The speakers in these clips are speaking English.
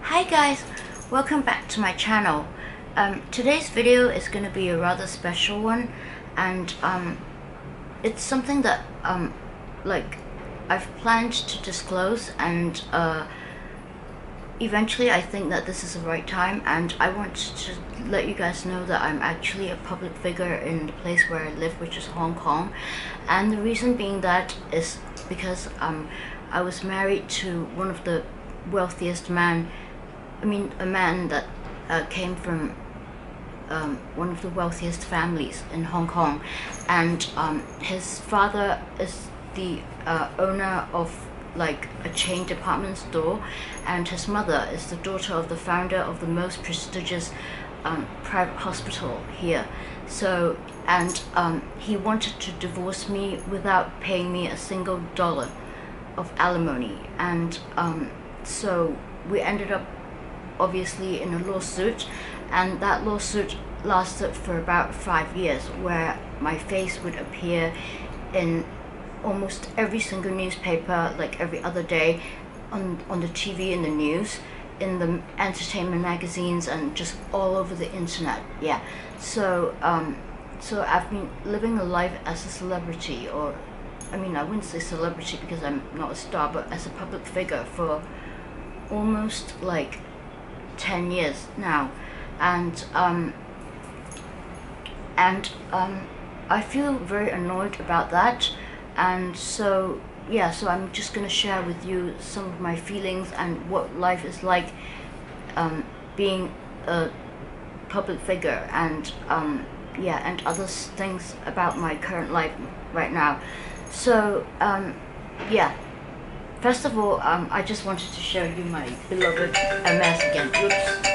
Hi guys, welcome back to my channel. Today's video is going to be a rather special one, and it's something that I've planned to disclose, and eventually I think that this is the right time, and I want to let you guys know that I'm actually a public figure in the place where I live, which is Hong Kong. And the reason being that is because I was married to one of the wealthiest a man that came from one of the wealthiest families in Hong Kong, and his father is the owner of like a chain department store, and his mother is the daughter of the founder of the most prestigious private hospital here. So, and he wanted to divorce me without paying me a single dollar of alimony, and so we ended up obviously in a lawsuit, and that lawsuit lasted for about 5 years, where my face would appear in almost every single newspaper, like every other day, on the TV, in the news, in the entertainment magazines, and just all over the internet. Yeah, so so I've been living a life as a celebrity, or I wouldn't say celebrity because I'm not a star, but as a public figure for almost like 10 years now, and I feel very annoyed about that. And so yeah, so I'm just gonna share with you some of my feelings and what life is like being a public figure, and yeah, and other things about my current life right now. So yeah, first of all, I just wanted to show you my beloved MS again. Oops,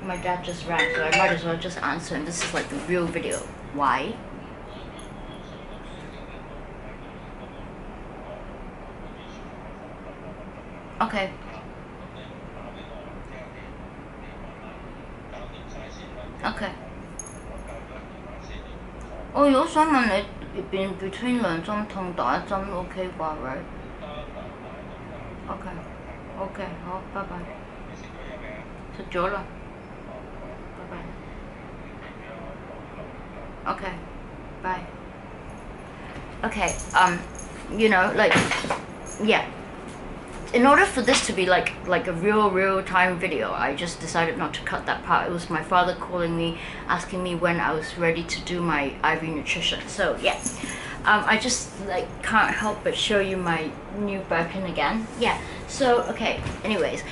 my dad just rang, so I might as well just answer, and this is like the real video. Why? Okay. Okay. 我如果想問你between 2針痛打1針 OK 啩 right？ OK OK 好，拜拜。食咗啦，拜拜。OK bye. Okay, you know, like, yeah. In order for this to be like a real time video, I just decided not to cut that part. It was my father calling me, asking me when I was ready to do my IV nutrition. So yeah, I just like can't help but show you my new Birkin again. Yeah. So okay. Anyways,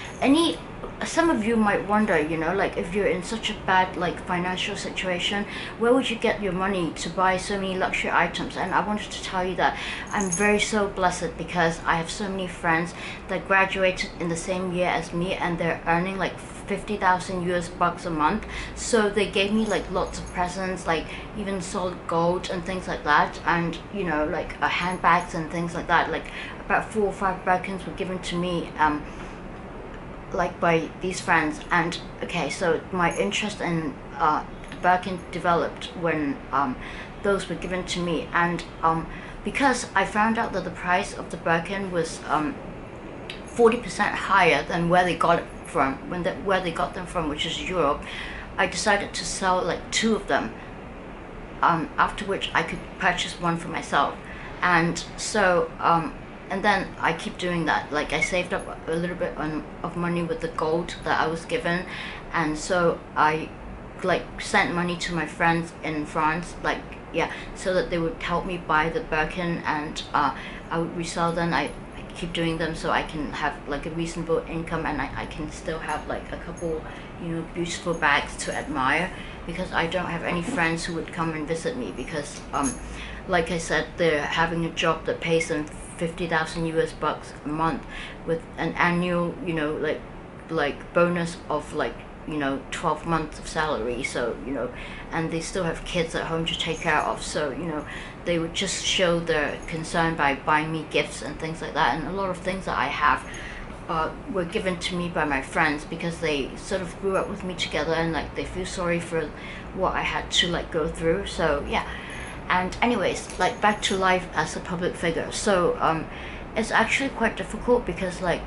some of you might wonder, you know, like if you're in such a bad like financial situation, where would you get your money to buy so many luxury items? And I wanted to tell you that I'm so blessed, because I have so many friends that graduated in the same year as me, and they're earning like 50,000 US bucks a month. So they gave me like lots of presents, like even solid gold and things like that, and you know, like handbags and things like that. Like about 4 or 5 Birkins were given to me like by these friends. And okay, so my interest in Birkin developed when those were given to me, and because I found out that the price of the Birkin was 40% higher than where they got it from, where they got them from, which is Europe. I decided to sell like 2 of them, after which I could purchase one for myself. And so and then I keep doing that. Like I saved up a little bit of money with the gold that I was given, and so I like sent money to my friends in France, like yeah, so that they would help me buy the Birkin, and I would resell them. I keep doing them so I can have like a reasonable income, and I can still have like a couple, you know, beautiful bags to admire, because I don't have any friends who would come and visit me, because like I said, they're having a job that pays them 50,000 US bucks a month, with an annual, you know, like bonus of like, you know, 12 months of salary. So you know, and they still have kids at home to take care of, so you know, they would just show their concern by buying me gifts and things like that. And a lot of things that I have were given to me by my friends, because they sort of grew up with me together, and like they feel sorry for what I had to like go through. So yeah. And anyways, like back to life as a public figure. So it's actually quite difficult, because like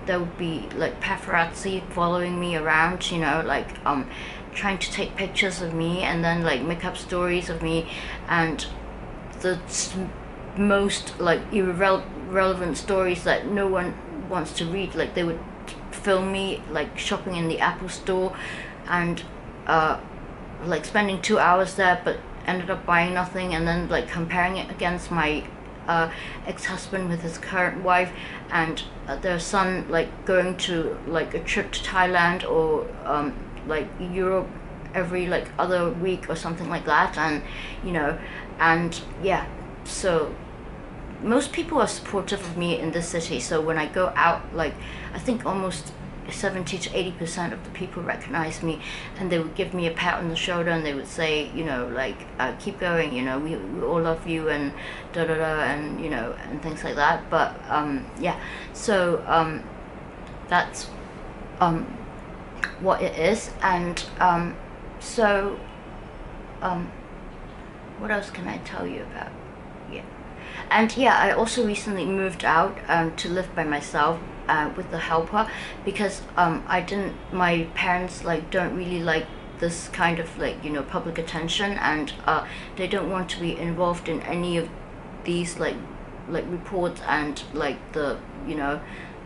there would be like paparazzi following me around, you know, like trying to take pictures of me and then like make up stories of me, and the most like irrelevant stories that no one wants to read. Like they would film me like shopping in the Apple store and like spending 2 hours there but ended up buying nothing, and then like comparing it against my ex-husband with his current wife, and their son like going to like a trip to Thailand or like Europe every like other week or something like that. And you know, and yeah, so most people are supportive of me in this city. So when I go out, like I think almost 70 to 80% of the people recognize me, and they would give me a pat on the shoulder and they would say, you know, like keep going, you know, we all love you, and da da da, and you know, and things like that. But yeah, so that's what it is. And so what else can I tell you about? Yeah, and yeah, I also recently moved out to live by myself with the helper, because my parents like don't really like this kind of like, you know, public attention, and they don't want to be involved in any of these like reports and like the, you know,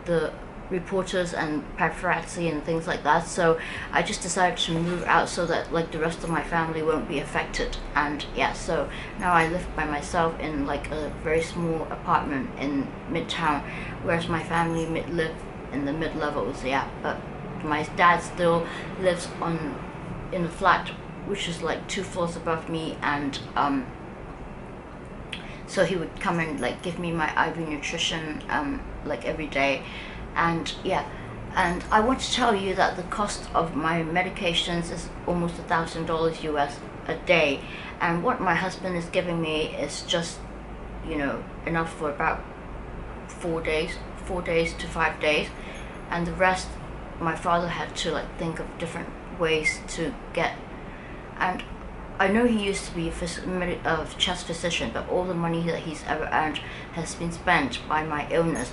the reporters and paparazzi and things like that. So I just decided to move out so that like the rest of my family won't be affected. And yeah, so now I live by myself in like a very small apartment in Midtown, whereas my family live in the mid-levels. Yeah, but my dad still lives in a flat which is like 2 floors above me, and so he would come and like give me my IV nutrition like every day. And yeah, and I want to tell you that the cost of my medications is almost $1,000 US a day, and what my husband is giving me is just, you know, enough for about 4 days to 5 days, and the rest my father had to like think of different ways to get. And I know he used to be a chest physician, but all the money that he's ever earned has been spent by my illness.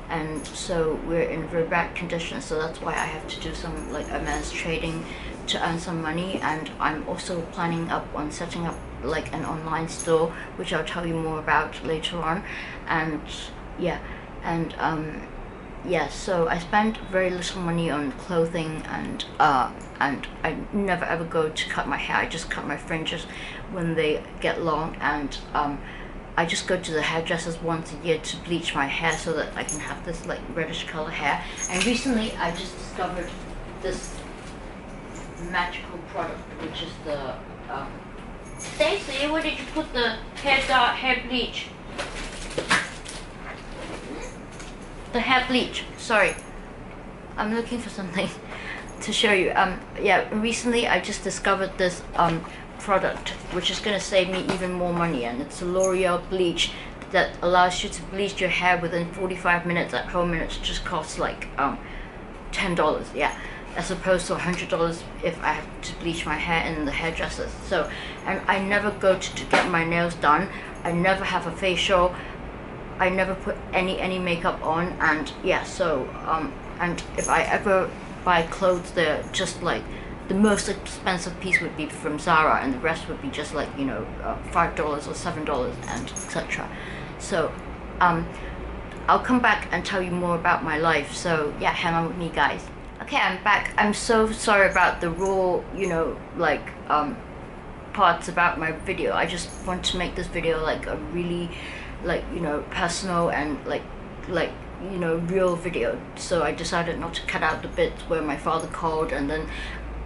And so we're in very bad condition, so that's why I have to do some like immense trading to earn some money. And I'm also planning on setting up like an online store, which I'll tell you more about later on. And yeah, and yeah, so I spend very little money on clothing, and I never ever go to cut my hair. I just cut my fringes when they get long, and I just go to the hairdressers once a year to bleach my hair so that I can have this like reddish color hair. And recently I just discovered this magical product, which is the Stacey, where did you put the hair bleach? The hair bleach, sorry, I'm looking for something to show you. Yeah, recently I just discovered this product which is going to save me even more money, and it's a L'Oreal bleach that allows you to bleach your hair within 45 minutes at home, and it just costs like $10, yeah, as opposed to $100 if I have to bleach my hair in the hairdressers. So, and I never go to get my nails done, I never have a facial, I never put any makeup on. And yeah, so and if I ever buy clothes, they're just like the most expensive piece would be from Zara, and the rest would be just like, you know, $5 or $7 and etc. So I'll come back and tell you more about my life. So yeah, hang on with me, guys. Okay, I'm back. I'm so sorry about the raw, you know, like parts about my video. I just want to make this video like a really, like, you know, personal and like you know, real video. So I decided not to cut out the bits where my father called, and then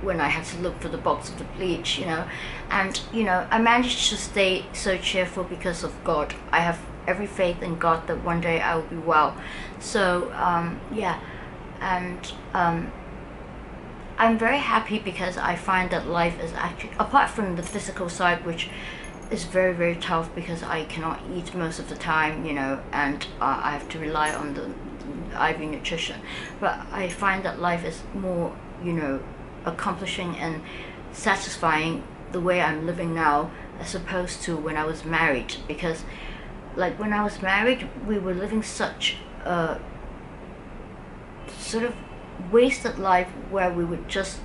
when I had to look for the box of the bleach, you know. And you know, I managed to stay so cheerful because of God. I have every faith in God that one day I will be well. So yeah, and I'm very happy because I find that life is actually, apart from the physical side, which is very, very tough because I cannot eat most of the time, you know, and I have to rely on the IV nutrition. But I find that life is more, you know, accomplishing and satisfying the way I'm living now as opposed to when I was married. Because like when I was married, we were living such a sort of wasted life where we would just,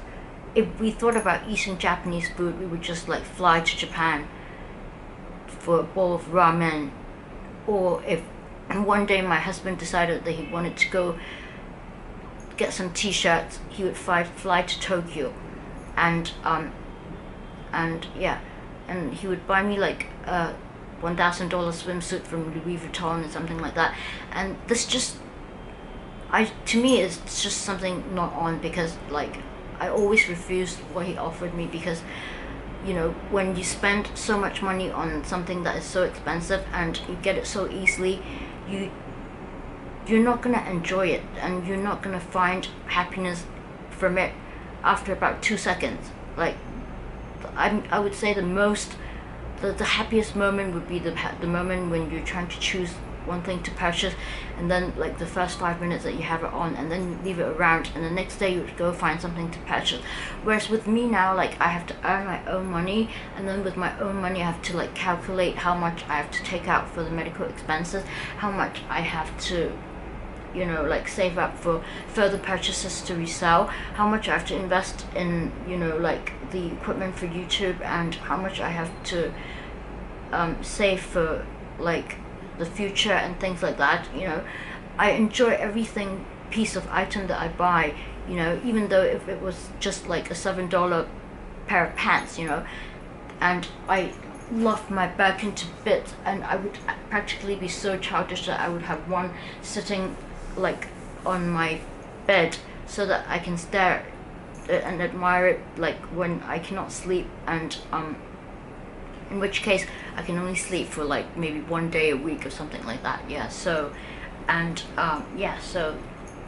if we thought about eating Japanese food, we would just like fly to Japan for a bowl of ramen. Or if one day my husband decided that he wanted to go get some t-shirts, he would fly to Tokyo, and yeah, and he would buy me like a $1,000 swimsuit from Louis Vuitton or something like that. And this just, to me, it's just something not on, because like I always refused what he offered me, because you know, when you spend so much money on something that is so expensive and you get it so easily, you're not gonna enjoy it, and you're not gonna find happiness from it after about 2 seconds. Like I would say the happiest moment would be the moment when you're trying to choose one thing to purchase, and then like the first 5 minutes that you have it on, and then you leave it around, and the next day you would go find something to purchase. Whereas with me now, like I have to earn my own money, and then with my own money I have to like calculate how much I have to take out for the medical expenses, how much I have to, you know, like save up for further purchases to resell, how much I have to invest in, you know, like the equipment for YouTube, and how much I have to save for like the future and things like that. You know, I enjoy everything piece of item that I buy, you know, even though if it was just like a $7 pair of pants, you know, and I love my Birkin to bits, and I would practically be so childish that I would have one sitting like on my bed so that I can stare at it and admire it like when I cannot sleep, and in which case I can only sleep for like maybe 1 day a week or something like that. Yeah, so, and yeah, so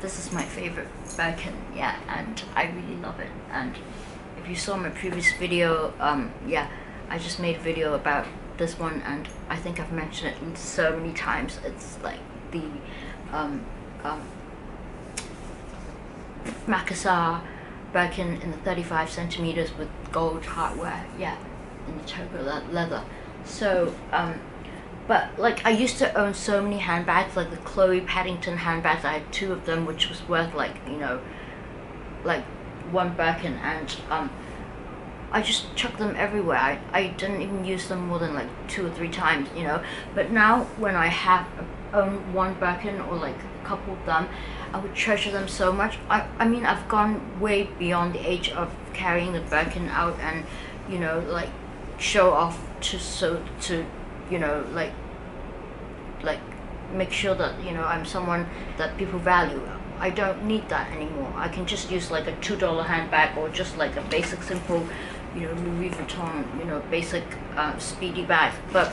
this is my favorite Birkin, yeah, and I really love it. And if you saw my previous video, yeah, I just made a video about this one, and I think I've mentioned it so many times. It's like the Makassar Birkin in the 35 centimeters with gold hardware, yeah, in the chocolate leather. So but like I used to own so many handbags, like the Chloe Paddington handbags. I had 2 of them, which was worth like, you know, like 1 Birkin, and I just chucked them everywhere. I didn't even use them more than like 2 or 3 times, you know. But now when I have own 1 Birkin or like a couple of them, I would treasure them so much. I mean, I've gone way beyond the age of carrying the Birkin out and, you know, like show off to you know, like make sure that, you know, I'm someone that people value. I don't need that anymore. I can just use like a $2 handbag, or just like a basic simple, you know, Louis Vuitton, you know, basic speedy bag. But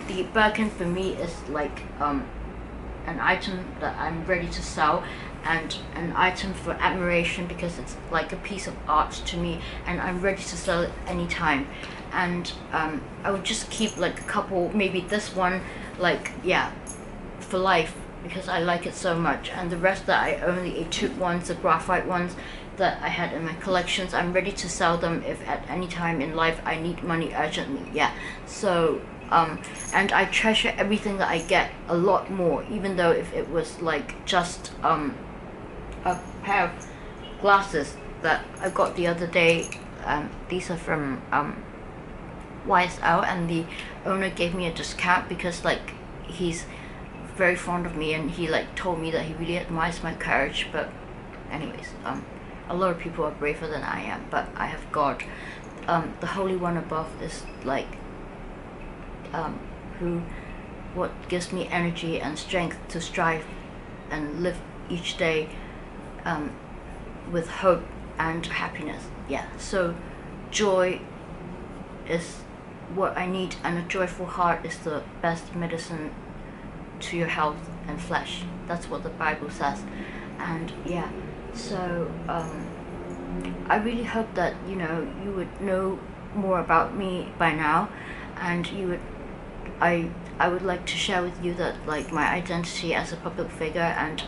the Birkin for me is like an item that I'm ready to sell, and an item for admiration, because it's like a piece of art to me, and I'm ready to sell it anytime. And I would just keep like a couple, maybe this one, like, yeah, for life, because I like it so much. And the rest that I own, the etude ones, the graphite ones that I had in my collections, I'm ready to sell them if at any time in life I need money urgently, yeah. So and I treasure everything that I get a lot more, even though if it was like just a pair of glasses that I got the other day. These are from YSL, and the owner gave me a discount because like he's very fond of me, and he like told me that he really admires my courage. But anyways, a lot of people are braver than I am, but I have God. The Holy One above is like what gives me energy and strength to strive and live each day with hope and happiness. Yeah, so joy is what I need, and a joyful heart is the best medicine to your health and flesh. That's what the Bible says. And yeah, so I really hope that, you know, you would know more about me by now, and you would I would like to share with you that like my identity as a public figure and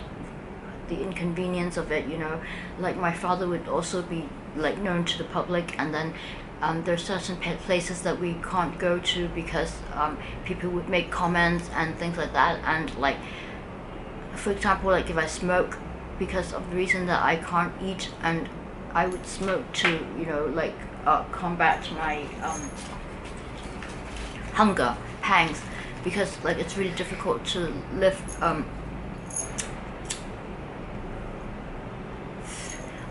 the inconvenience of it, you know. Like my father would also be like known to the public, and then there are certain places that we can't go to because people would make comments and things like that. And like, for example, like if I smoke because of the reason that I can't eat, and I would smoke to, you know, like combat my hunger pangs, because like it's really difficult to live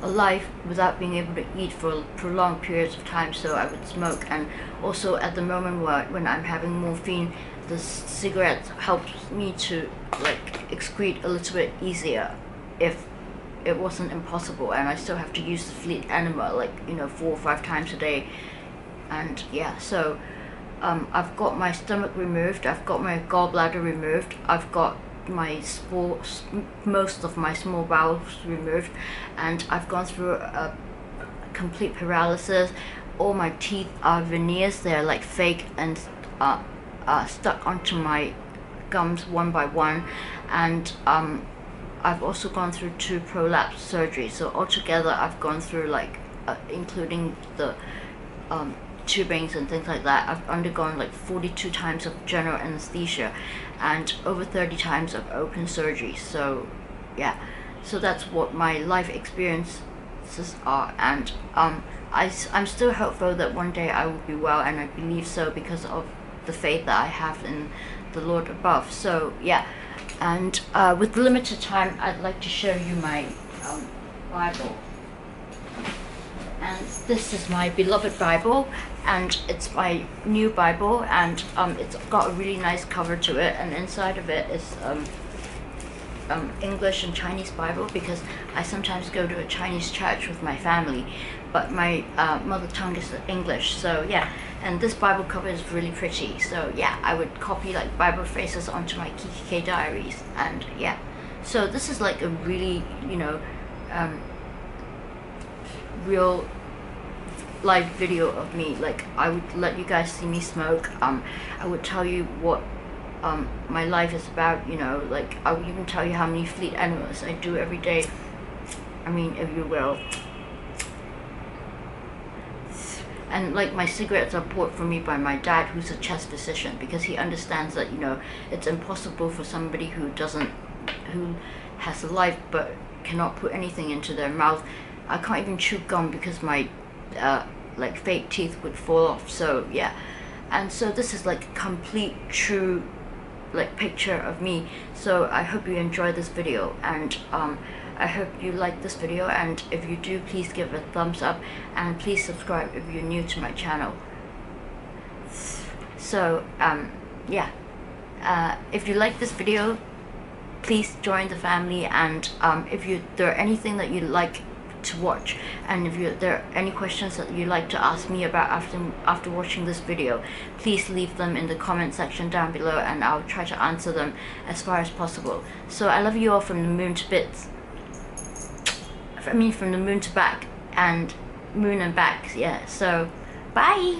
a life without being able to eat for prolonged periods of time. So I would smoke, and also at the moment when I'm having morphine, the cigarette helps me to like excrete a little bit easier if it wasn't impossible, and I still have to use the fleet enema like, you know, 4 or 5 times a day. And yeah, so I've got my stomach removed, I've got my gallbladder removed, I've got most of my small bowels removed, and I've gone through a complete paralysis. All my teeth are veneers, they're like fake and stuck onto my gums one by one, and I've also gone through 2 prolapse surgeries. So altogether I've gone through like including the tubings and things like that, I've undergone like 42 times of general anesthesia and over 30 times of open surgery. So yeah, so that's what my life experiences are, and I'm still hopeful that one day I will be well, and I believe so because of the faith that I have in the Lord above. So yeah, and with limited time, I'd like to show you my Bible. And this is my beloved Bible, and it's my new Bible, and it's got a really nice cover to it, and inside of it is English and Chinese Bible, because I sometimes go to a Chinese church with my family, but my mother tongue is English. So yeah, and this Bible cover is really pretty. So yeah, I would copy like Bible phrases onto my KKK diaries, and yeah, so this is like a really, you know, real live video of me. Like I would let you guys see me smoke. I would tell you what my life is about, you know, like I would even tell you how many fleet enemas I do every day. I mean, if you will. And like my cigarettes are bought for me by my dad, who's a chest physician, because he understands that, you know, it's impossible for somebody who has a life but cannot put anything into their mouth. I can't even chew gum because my like fake teeth would fall off. So yeah, and so this is like complete true like picture of me. So I hope you enjoy this video, and I hope you like this video, and if you do, please give it a thumbs up, and please subscribe if you're new to my channel. So yeah, if you like this video, please join the family, and if there are anything that you like to watch, and if there are any questions that you'd like to ask me about after watching this video, please leave them in the comment section down below, and I'll try to answer them as far as possible. So I love you all from the moon to bits. I mean, from the moon to back, and moon and back. Yeah, so bye.